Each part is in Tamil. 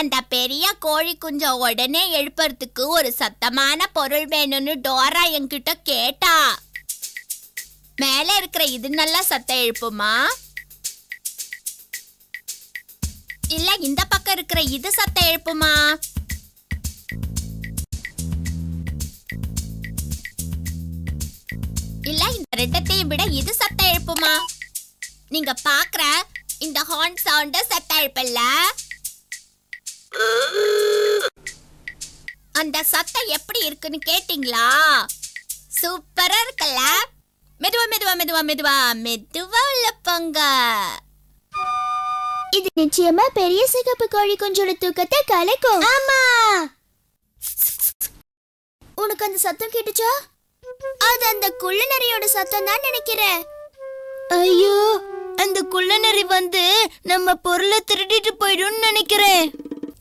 அந்த பெரிய கோழி குஞ்ச உடனே எழுப்புறதுக்கு ஒரு சத்தமான பொருள் வேணும்னு டோரா என்கிட்ட கேட்டா. மேல இருக்கிற இது நல்லா சத்தம் எழுப்புமா, இல்ல இந்த பக்கம் இருக்கிற இது சத்தம் எழுப்புமா? இல்ல இந்த ரெண்டத்தையும் விட இது சத்தம் எழுப்புமா? நீங்க பாக்குற இந்த ஹார்ன் சவுண்ட் சத்தம் எழுப்பல. அந்த சத்தம் எப்படி இருக்குன்னு கேட்டிங்களா? சூப்பரா இருக்குல்ல? மெதுவா மெதுவா மெதுவா மெதுவா மெதுவா உள்ள போங்க. இது நிச்சயமா பெரிய சிகப்பு கோழி குஞ்சோட தூக்கத்தை கலைக்கும். ஆமா, உனக்கு அந்த சத்தம் கேட்டுச்சா? அது அந்த குள்ளநரியோட சத்தம் தான் நினைக்கிறேன். ஐயோ, அந்த குள்ளநரி வந்து நம்ம பொருளை திருடிட்டு போயிடும்னு நினைக்கிறேன்.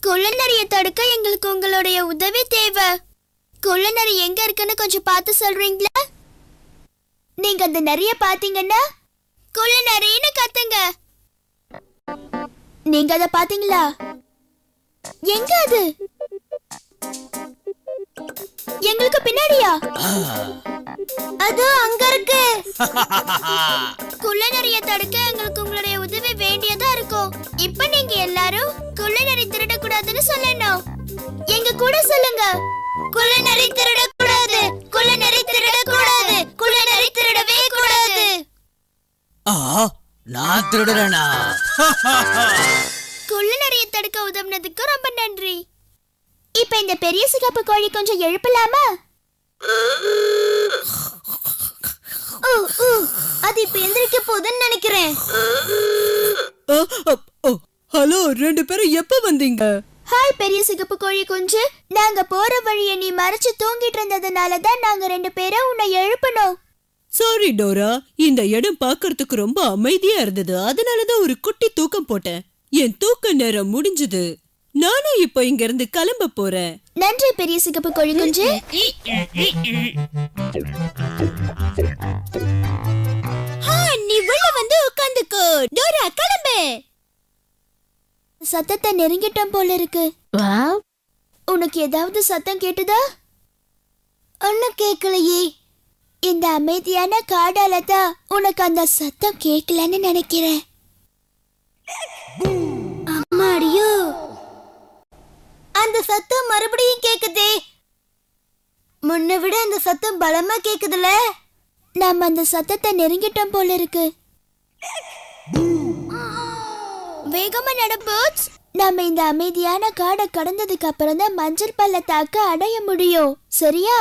குள்ளநரியை தடுக்க எங்களுக்கு உங்களுடைய உதவி தேவை. குள்ளநரி எங்க இருக்குன்னு கொஞ்சம் பார்த்து சொல்றீங்களா? நீங்க அந்த நரிய பாத்தீங்கன்னா குள்ளநரின்னு கத்துங்க. நீங்க அத பாத்தீங்களா? எங்க அது? எங்களுக்கு பின்னாடியா? அது அங்க இருக்கு. குள்ளநரிய தடுக்க எங்களுக்கு உங்களுடைய உதவி வேண்டியதா இருக்கும். இப்ப நீங்க எல்லாரும் குள்ளநரி திருடக்கூடாதுன்னு சொல்லணும். எங்க கூட சொல்லுங்க. குள்ளநரி திருடக்கூடாது, குள்ளநரி திருடக்கூடாது, குள்ளநரி திருடவே கூடாது. நான் திருடுறேனா? குள்ளநரியை தடுக்க உதவுனதுக்கு ரொம்ப நன்றி. இப்ப இந்த பெரிய சிகப்பு கோழி கொஞ்சம் எழுப்பலாமா? அது இப்ப எந்திரிக்க போகுதுன்னு நினைக்கிறேன். ஹலோ, 2 பேரும் எப்ப வந்தீங்க? ஹாய் பெரிய சிகப்பு கோழி குஞ்சு, நாங்க போற வழியை நீ மறைச்சு தூங்கிட்டு இருந்ததுனால தான் நாங்க 2 பேரும் உன்னை எழுப்பணும். சாரி டோரா, இந்த இடம் பார்க்கிறதுக்கு ரொம்ப அமைதியா இருந்தது, அதனாலதான் ஒரு குட்டி தூக்கம் போட்டேன். என் தூக்க நேரம் முடிஞ்சது. நானும் இப்போ இங்க இருந்து கிளம்ப போறேன். நன்றி பெரிய சிகப்பு கோழி குஞ்சு. நீ உள்ள வந்து உட்கார்ந்துக்கோ. டோரா கிளம்பு. சத்தத்தை நெருங்கிட்டோம் போல இருக்கு. உனக்கு ஏதாவது சத்தம் கேட்டுதா? ஒன்னும் கேட்கலையே. இந்த அமைதியான காடால தான் உனக்கு அந்த சத்தம் கேட்கலன்னு நினைக்கிறேன். அம்மாடியோ, அந்த சத்தம் மறுபடியும் கேக்குதே. முன்ன விட அந்த சத்தம் பலமா கேக்குதுல. நாம அந்த சத்தத்தை நெருங்கிட்டோம் போல இருக்கு. வேகமா நடப்போச். நாம இந்த அமைதியான காடை கடந்ததுக்கு அப்புறம் தான் மஞ்சள் பள்ளத்தாக்க அடைய முடியும். சரியா?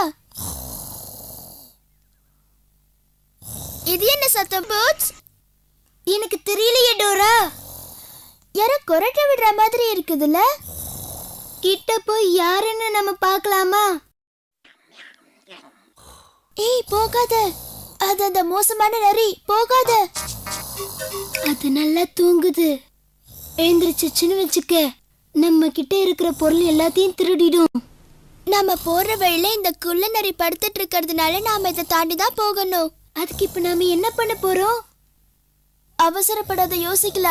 இது என்ன சத்தம் போச்? எனக்கு தெரியலையே டோரா. யாரோ கொரட்ட விடுற மாதிரி இருக்குதுல்ல. கிட்ட போய் யாருன்னு நம்ம பார்க்கலாமா? ஏய் போகாத, அது அந்த மோசமான நரி. போகாத. அது நல்லா தூங்குது. எழுந்திருச்சுன்னு வச்சுக்க, நம்ம கிட்ட இருக்கிற பொருள் எல்லாத்தையும் திருடிடும். நாம போற வழியில இந்த குள்ள நரி படுத்துட்டு இருக்கிறதுனால நாம இதை தாண்டி தான் போகணும். அதுக்கு இப்ப நாம என்ன பண்ண போறோம்? அவசரப்படாத, யோசிக்கலாம்.